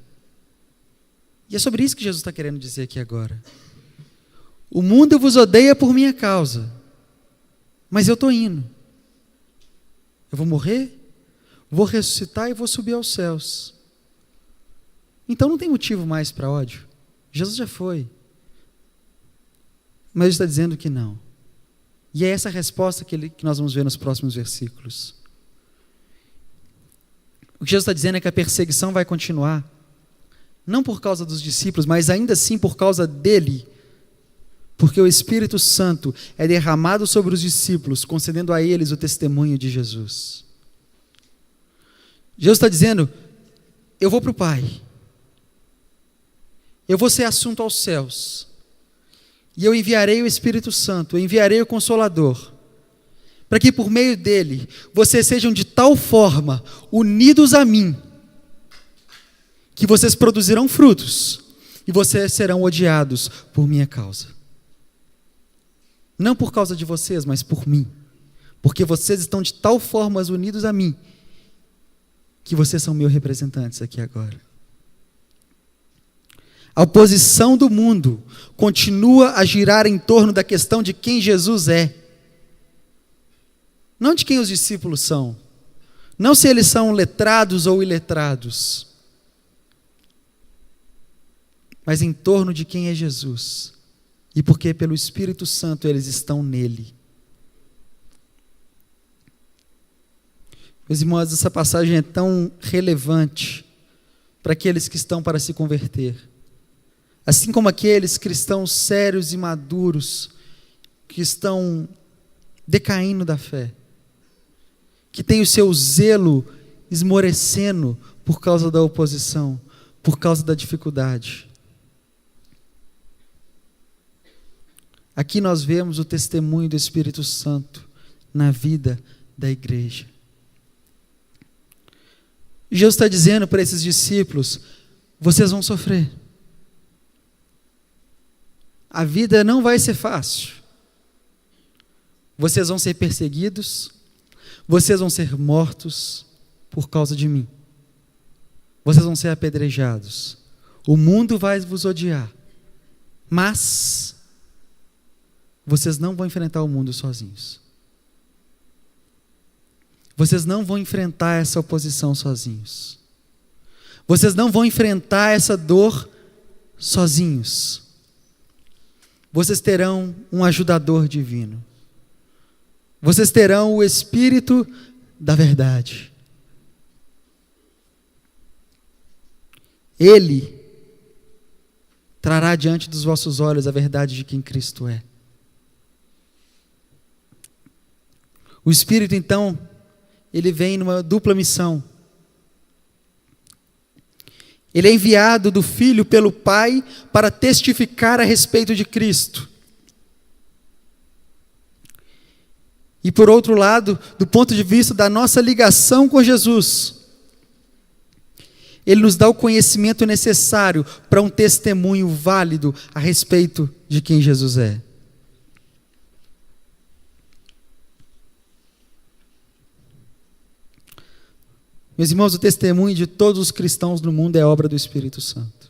E é sobre isso que Jesus está querendo dizer aqui agora. O mundo vos odeia por minha causa, mas eu estou indo. Eu vou morrer, vou ressuscitar e vou subir aos céus. Então não tem motivo mais para ódio. Jesus já foi. Mas ele está dizendo que não. E é essa a resposta que nós vamos ver nos próximos versículos. O que Jesus está dizendo é que a perseguição vai continuar, não por causa dos discípulos, mas ainda assim por causa dele, porque o Espírito Santo é derramado sobre os discípulos, concedendo a eles o testemunho de Jesus. Jesus está dizendo, eu vou para o Pai, eu vou ser assunto aos céus, e eu enviarei o Espírito Santo, eu enviarei o Consolador, para que por meio dele, vocês sejam de tal forma unidos a mim, que vocês produzirão frutos, e vocês serão odiados por minha causa. Não por causa de vocês, mas por mim. Porque vocês estão de tal forma unidos a mim, que vocês são meus representantes aqui agora. A oposição do mundo continua a girar em torno da questão de quem Jesus é. Não de quem os discípulos são. Não se eles são letrados ou iletrados. Mas em torno de quem é Jesus. E porque pelo Espírito Santo eles estão nele. Meus irmãos, essa passagem é tão relevante para aqueles que estão para se converter. Assim como aqueles cristãos sérios e maduros que estão decaindo da fé, que têm o seu zelo esmorecendo por causa da oposição, por causa da dificuldade. Aqui nós vemos o testemunho do Espírito Santo na vida da igreja. Jesus está dizendo para esses discípulos, vocês vão sofrer. A vida não vai ser fácil. Vocês vão ser perseguidos, vocês vão ser mortos por causa de mim. Vocês vão ser apedrejados. O mundo vai vos odiar. Mas vocês não vão enfrentar o mundo sozinhos. Vocês não vão enfrentar essa oposição sozinhos. Vocês não vão enfrentar essa dor sozinhos. Vocês terão um ajudador divino. Vocês terão o Espírito da verdade. Ele trará diante dos vossos olhos a verdade de quem Cristo é. O Espírito, então, ele vem numa dupla missão. Ele é enviado do Filho pelo Pai para testificar a respeito de Cristo. E por outro lado, do ponto de vista da nossa ligação com Jesus, Ele nos dá o conhecimento necessário para um testemunho válido a respeito de quem Jesus é. Meus irmãos, o testemunho de todos os cristãos no mundo é obra do Espírito Santo.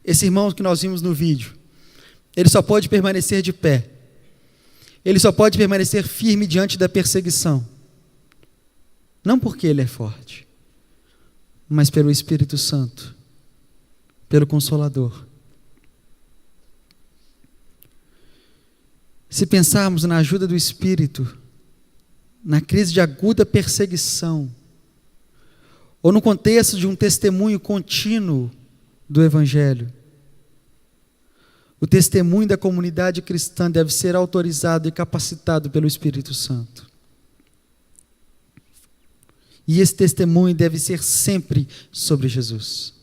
Esse irmão que nós vimos no vídeo, ele só pode permanecer de pé. Ele só pode permanecer firme diante da perseguição. Não porque ele é forte, mas pelo Espírito Santo, pelo Consolador. Se pensarmos na ajuda do Espírito, na crise de aguda perseguição, ou no contexto de um testemunho contínuo do Evangelho, o testemunho da comunidade cristã deve ser autorizado e capacitado pelo Espírito Santo. E esse testemunho deve ser sempre sobre Jesus.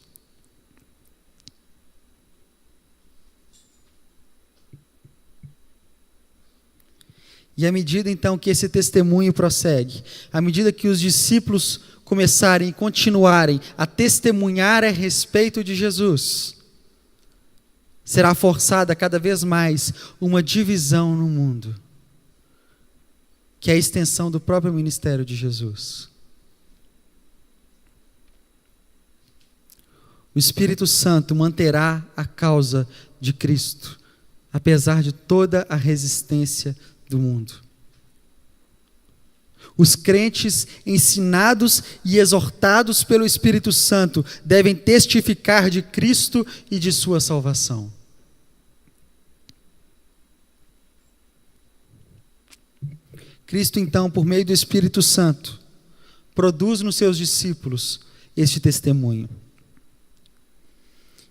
E à medida então que esse testemunho prossegue, à medida que os discípulos começarem e continuarem a testemunhar a respeito de Jesus, será forçada cada vez mais uma divisão no mundo, que é a extensão do próprio ministério de Jesus. O Espírito Santo manterá a causa de Cristo, apesar de toda a resistência do mundo. Os crentes ensinados e exortados pelo Espírito Santo devem testificar de Cristo e de sua salvação. Cristo, então, por meio do Espírito Santo, produz nos seus discípulos este testemunho.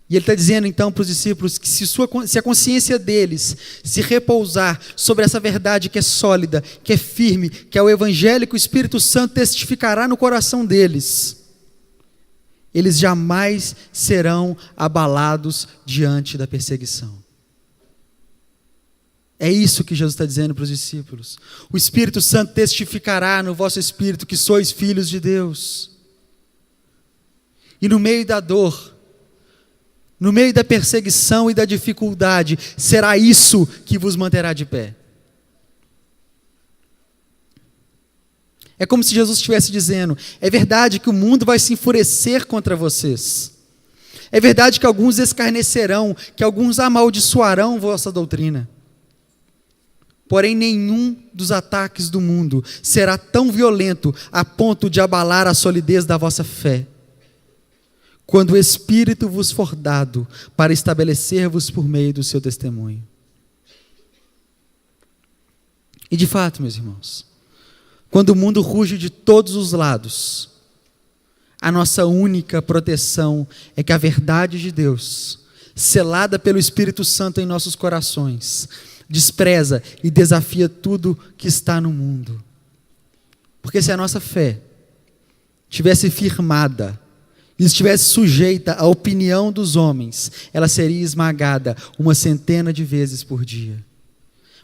E ele está dizendo então para os discípulos que se a consciência deles se repousar sobre essa verdade que é sólida, que é firme, que é o Evangelho, que o Espírito Santo testificará no coração deles, eles jamais serão abalados diante da perseguição. É isso que Jesus está dizendo para os discípulos. O Espírito Santo testificará no vosso espírito que sois filhos de Deus. E no meio da dor, no meio da perseguição e da dificuldade, será isso que vos manterá de pé. É como se Jesus estivesse dizendo: é verdade que o mundo vai se enfurecer contra vocês. É verdade que alguns escarnecerão, que alguns amaldiçoarão vossa doutrina. Porém, nenhum dos ataques do mundo será tão violento a ponto de abalar a solidez da vossa fé, quando o Espírito vos for dado para estabelecer-vos por meio do seu testemunho. E de fato, meus irmãos, quando o mundo ruge de todos os lados, a nossa única proteção é que a verdade de Deus, selada pelo Espírito Santo em nossos corações, despreza e desafia tudo que está no mundo. Porque se a nossa fé tivesse firmada, e estivesse sujeita à opinião dos homens, ela seria esmagada 100 de vezes por dia.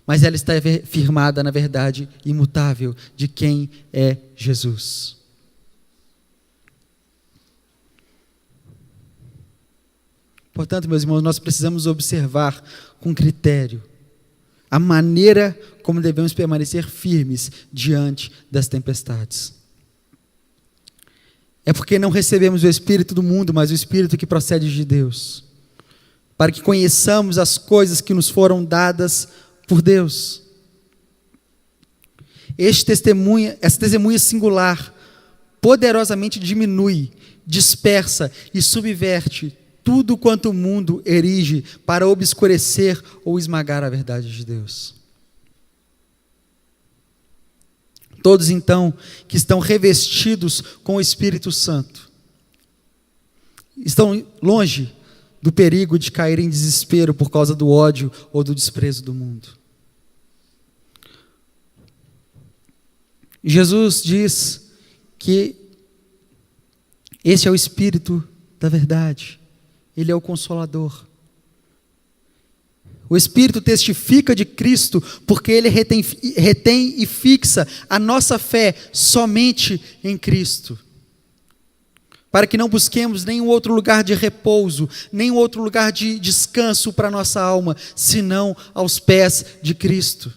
Mas ela está firmada na verdade imutável de quem é Jesus. Portanto, meus irmãos, nós precisamos observar com critério a maneira como devemos permanecer firmes diante das tempestades. É porque não recebemos o Espírito do mundo, mas o Espírito que procede de Deus, para que conheçamos as coisas que nos foram dadas por Deus. Essa testemunha singular poderosamente diminui, dispersa e subverte tudo quanto o mundo erige para obscurecer ou esmagar a verdade de Deus. Todos, então, que estão revestidos com o Espírito Santo, estão longe do perigo de cair em desespero por causa do ódio ou do desprezo do mundo. Jesus diz que esse é o Espírito da verdade, ele é o Consolador. O Espírito testifica de Cristo porque ele retém e fixa a nossa fé somente em Cristo, para que não busquemos nenhum outro lugar de repouso, nenhum outro lugar de descanso para a nossa alma, senão aos pés de Cristo.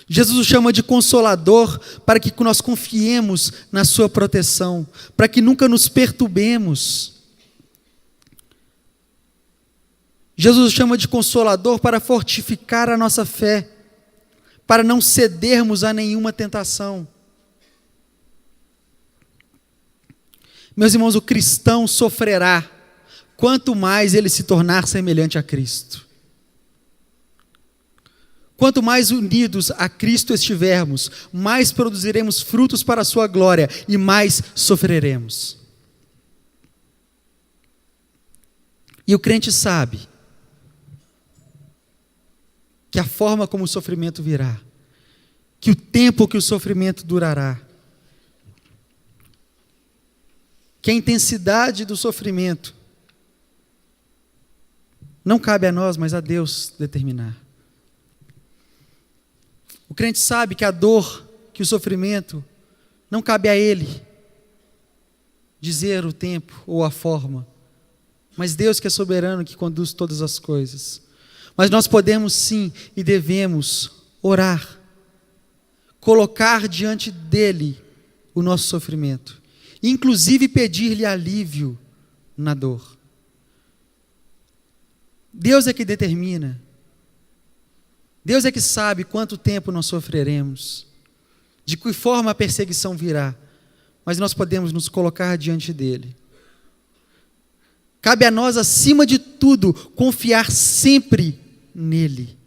Jesus o chama de Consolador para que nós confiemos na sua proteção, para que nunca nos perturbemos. Jesus o chama de Consolador para fortificar a nossa fé, para não cedermos a nenhuma tentação. Meus irmãos, o cristão sofrerá quanto mais ele se tornar semelhante a Cristo. Quanto mais unidos a Cristo estivermos, mais produziremos frutos para a sua glória e mais sofreremos. E o crente sabe que a forma como o sofrimento virá, que o tempo que o sofrimento durará, que a intensidade do sofrimento não cabe a nós, mas a Deus determinar. O crente sabe que a dor, que o sofrimento, não cabe a ele dizer o tempo ou a forma, mas Deus que é soberano, que conduz todas as coisas. Mas nós podemos sim e devemos orar, colocar diante dele o nosso sofrimento, inclusive pedir-lhe alívio na dor. Deus é que determina, Deus é que sabe quanto tempo nós sofreremos, de que forma a perseguição virá, mas nós podemos nos colocar diante dele. Cabe a nós, acima de tudo, confiar sempre nele.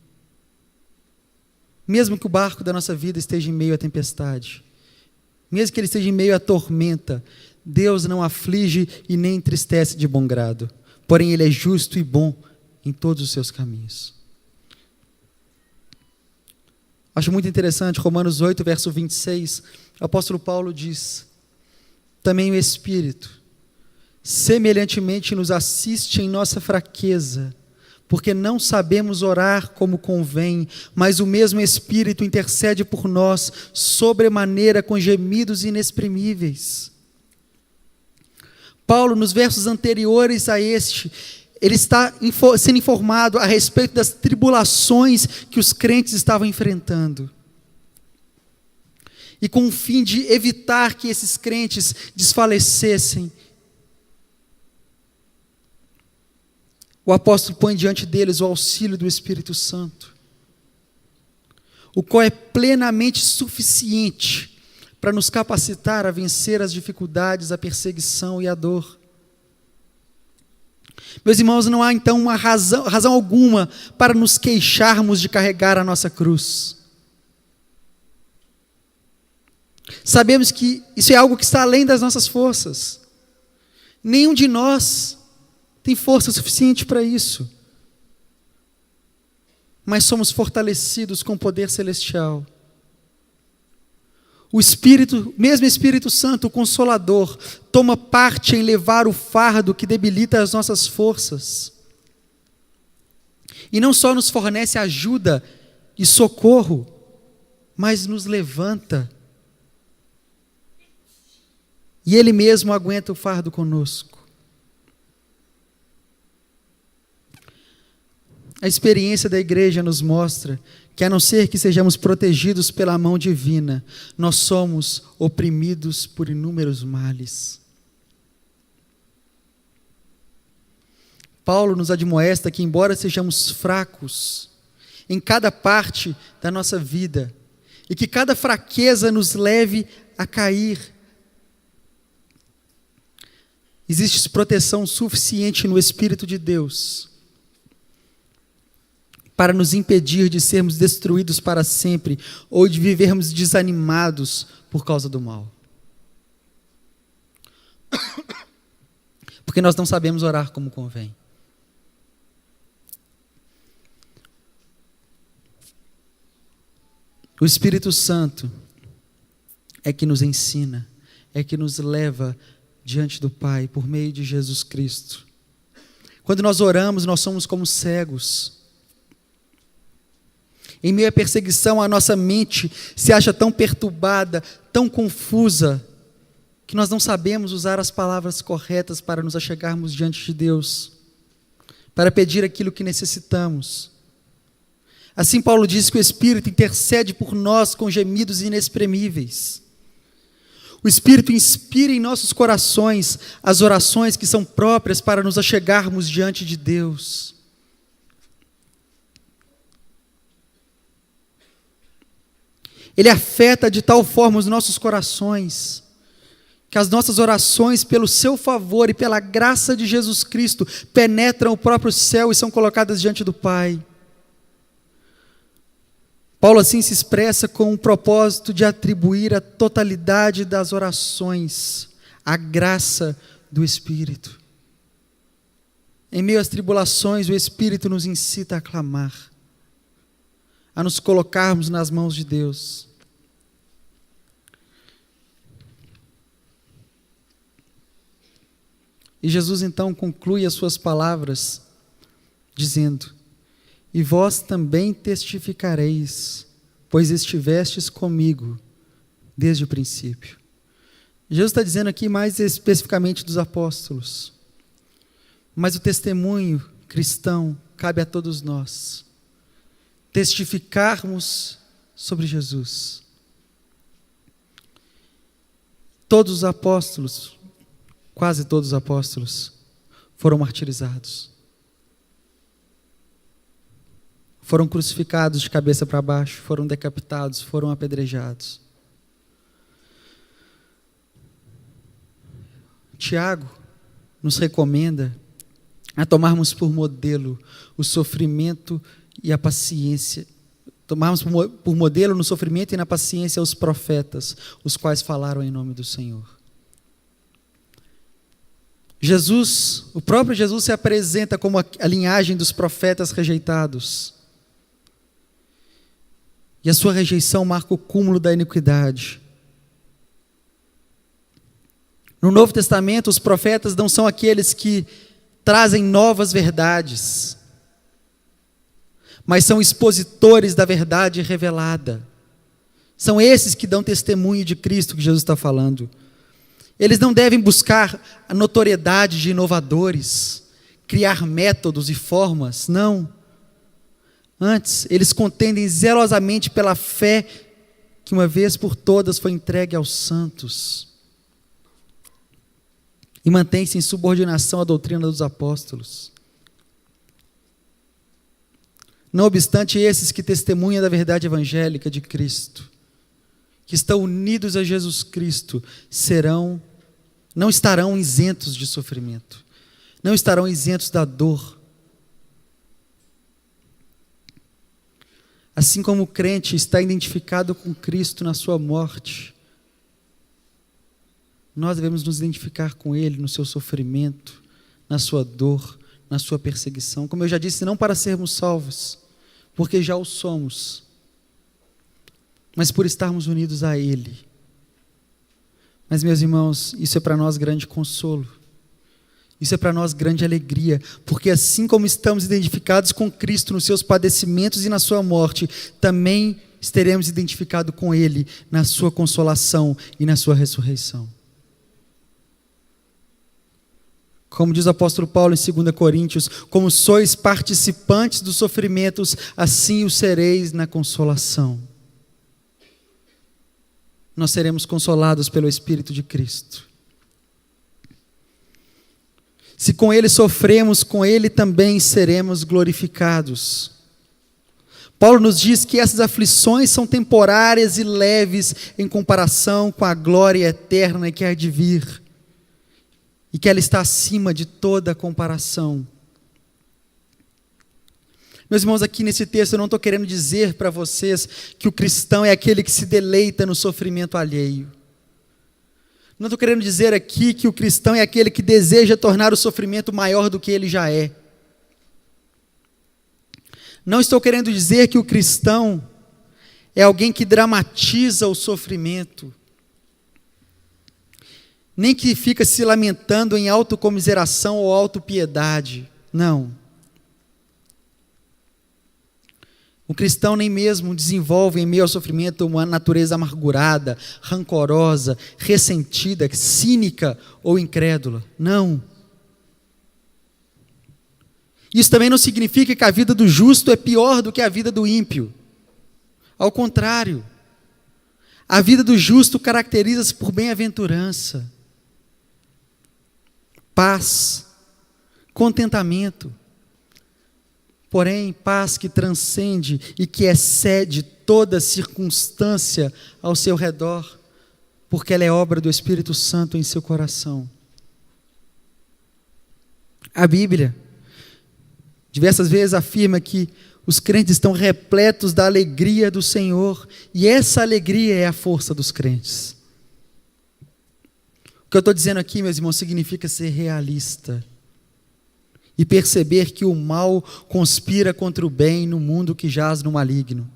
Mesmo que o barco da nossa vida esteja em meio à tempestade, mesmo que ele esteja em meio à tormenta, Deus não aflige e nem entristece de bom grado, porém ele é justo e bom em todos os seus caminhos. Acho muito interessante, Romanos 8, verso 26, o apóstolo Paulo diz: também o Espírito semelhantemente nos assiste em nossa fraqueza, porque não sabemos orar como convém, mas o mesmo Espírito intercede por nós sobremaneira com gemidos inexprimíveis. Paulo, nos versos anteriores a este, ele está sendo informado a respeito das tribulações que os crentes estavam enfrentando. E com o fim de evitar que esses crentes desfalecessem, o apóstolo põe diante deles o auxílio do Espírito Santo, o qual é plenamente suficiente para nos capacitar a vencer as dificuldades, a perseguição e a dor. Meus irmãos, não há então uma razão alguma para nos queixarmos de carregar a nossa cruz. Sabemos que isso é algo que está além das nossas forças. Nenhum de nós tem força suficiente para isso. Mas somos fortalecidos com o poder celestial. O Espírito, mesmo Espírito Santo, o Consolador, toma parte em levar o fardo que debilita as nossas forças. E não só nos fornece ajuda e socorro, mas nos levanta. E Ele mesmo aguenta o fardo conosco. A experiência da igreja nos mostra que, a não ser que sejamos protegidos pela mão divina, nós somos oprimidos por inúmeros males. Paulo nos admoesta que, embora sejamos fracos em cada parte da nossa vida, e que cada fraqueza nos leve a cair, existe proteção suficiente no Espírito de Deus para nos impedir de sermos destruídos para sempre ou de vivermos desanimados por causa do mal. Porque nós não sabemos orar como convém. O Espírito Santo é que nos ensina, é que nos leva diante do Pai por meio de Jesus Cristo. Quando nós oramos, nós somos como cegos. Em meio à perseguição, a nossa mente se acha tão perturbada, tão confusa, que nós não sabemos usar as palavras corretas para nos achegarmos diante de Deus, para pedir aquilo que necessitamos. Assim, Paulo diz que o Espírito intercede por nós com gemidos inexprimíveis. O Espírito inspira em nossos corações as orações que são próprias para nos achegarmos diante de Deus. Ele afeta de tal forma os nossos corações, que as nossas orações, pelo seu favor e pela graça de Jesus Cristo, penetram o próprio céu e são colocadas diante do Pai. Paulo assim se expressa com o propósito de atribuir a totalidade das orações à graça do Espírito. Em meio às tribulações, o Espírito nos incita a clamar, a nos colocarmos nas mãos de Deus. E Jesus então conclui as suas palavras dizendo: e vós também testificareis, pois estivestes comigo desde o princípio. Jesus está dizendo aqui mais especificamente dos apóstolos, mas o testemunho cristão cabe a todos nós, testificarmos sobre Jesus. Todos os apóstolos, quase todos os apóstolos, foram martirizados. Foram crucificados de cabeça para baixo, foram decapitados, foram apedrejados. Tiago nos recomenda a tomarmos por modelo o sofrimento e a paciência. Tomarmos por modelo no sofrimento e na paciência os profetas, os quais falaram em nome do Senhor. Jesus, o próprio Jesus se apresenta como a linhagem dos profetas rejeitados. E a sua rejeição marca o cúmulo da iniquidade. No Novo Testamento, os profetas não são aqueles que trazem novas verdades, mas são expositores da verdade revelada. São esses que dão testemunho de Cristo que Jesus está falando. Eles não devem buscar a notoriedade de inovadores, criar métodos e formas, não. Antes, eles contendem zelosamente pela fé que uma vez por todas foi entregue aos santos. E mantém-se em subordinação à doutrina dos apóstolos. Não obstante, esses que testemunham da verdade evangélica de Cristo, que estão unidos a Jesus Cristo, não estarão isentos de sofrimento, não estarão isentos da dor. Assim como o crente está identificado com Cristo na sua morte, nós devemos nos identificar com Ele no seu sofrimento, na sua dor, na sua perseguição. Como eu já disse, não para sermos salvos, porque já o somos, mas por estarmos unidos a Ele. Mas, meus irmãos, isso é para nós grande consolo. Isso é para nós grande alegria, porque assim como estamos identificados com Cristo nos seus padecimentos e na sua morte, também estaremos identificados com Ele na sua consolação e na sua ressurreição. Como diz o apóstolo Paulo em 2 Coríntios, como sois participantes dos sofrimentos, assim o sereis na consolação. Nós seremos consolados pelo Espírito de Cristo. Se com Ele sofremos, com Ele também seremos glorificados. Paulo nos diz que essas aflições são temporárias e leves em comparação com a glória eterna que há de vir. E que ela está acima de toda comparação. Meus irmãos, aqui nesse texto eu não estou querendo dizer para vocês que o cristão é aquele que se deleita no sofrimento alheio. Não estou querendo dizer aqui que o cristão é aquele que deseja tornar o sofrimento maior do que ele já é. Não estou querendo dizer que o cristão é alguém que dramatiza o sofrimento, nem que fica se lamentando em autocomiseração ou autopiedade. Não. O cristão nem mesmo desenvolve em meio ao sofrimento uma natureza amargurada, rancorosa, ressentida, cínica ou incrédula. Não. Isso também não significa que a vida do justo é pior do que a vida do ímpio. Ao contrário, a vida do justo caracteriza-se por bem-aventurança, paz, contentamento. Porém, paz que transcende e que excede toda circunstância ao seu redor, porque ela é obra do Espírito Santo em seu coração. A Bíblia diversas vezes afirma que Os crentes estão repletos da alegria do Senhor, e essa alegria é a força dos crentes. O que eu estou dizendo aqui, meus irmãos, significa ser realista e perceber que o mal conspira contra o bem no mundo que jaz no maligno.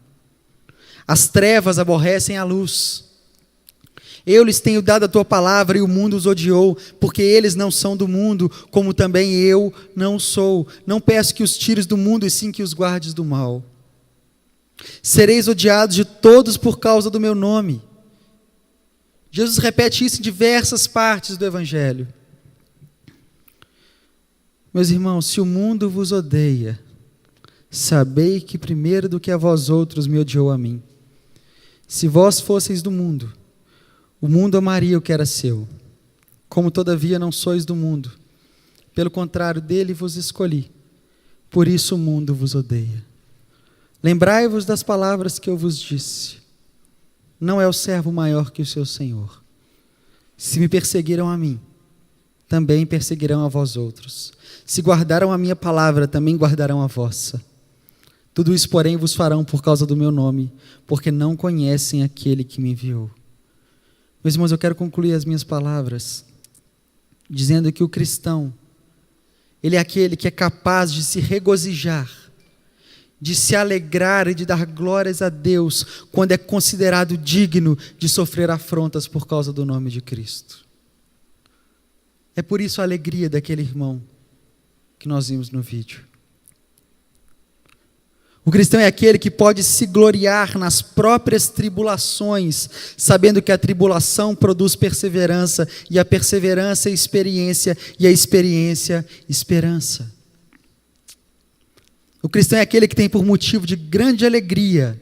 As trevas aborrecem a luz. Eu lhes tenho dado a tua palavra e o mundo os odiou, porque eles não são do mundo, como também eu não sou. Não peço que os tires do mundo, e sim que os guardes do mal. Sereis odiados de todos por causa do meu nome. Jesus repete isso em diversas partes do Evangelho. Meus irmãos, se o mundo vos odeia, sabei que primeiro do que a vós outros me odiou a mim. Se vós fosseis do mundo, o mundo amaria o que era seu. Como todavia não sois do mundo, pelo contrário, dele vos escolhi. Por isso o mundo vos odeia. Lembrai-vos das palavras que eu vos disse. Não é o servo maior que o seu senhor. Se me perseguiram a mim, também perseguirão a vós outros. Se guardaram a minha palavra, também guardarão a vossa. Tudo isso, porém, vos farão por causa do meu nome, porque não conhecem aquele que me enviou. Meus irmãos, eu quero concluir as minhas palavras dizendo que o cristão, ele é aquele que é capaz de se regozijar, de se alegrar e de dar glórias a Deus quando é considerado digno de sofrer afrontas por causa do nome de Cristo. É por isso a alegria daquele irmão que nós vimos no vídeo. O cristão é aquele que pode se gloriar nas próprias tribulações, sabendo que a tribulação produz perseverança, e a perseverança é experiência, e a experiência, esperança. O cristão é aquele que tem por motivo de grande alegria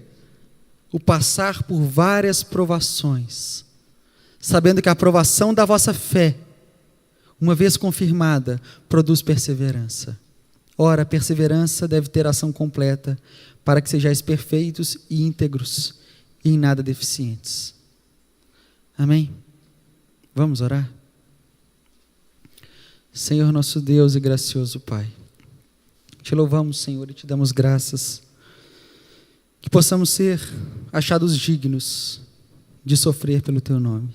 o passar por várias provações, sabendo que a provação da vossa fé, uma vez confirmada, produz perseverança. Ora, a perseverança deve ter ação completa, para que sejais perfeitos e íntegros, e em nada deficientes. Amém? Vamos orar? Senhor nosso Deus e gracioso Pai, te louvamos, Senhor, e te damos graças, que possamos ser achados dignos de sofrer pelo Teu nome.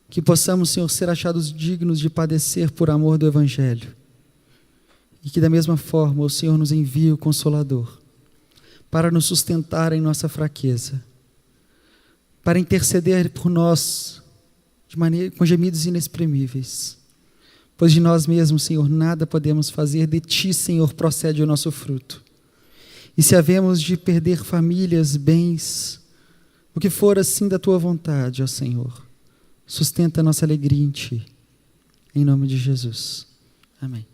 Que possamos, Senhor, ser achados dignos de padecer por amor do Evangelho. E que da mesma forma o Senhor nos envie o Consolador para nos sustentar em nossa fraqueza, para interceder por nós com gemidos inexprimíveis. Pois de nós mesmos, Senhor, nada podemos fazer, de Ti, Senhor, procede o nosso fruto. E se havemos de perder famílias, bens, o que for assim da Tua vontade, ó Senhor, sustenta a nossa alegria em Ti. Em nome de Jesus. Amém.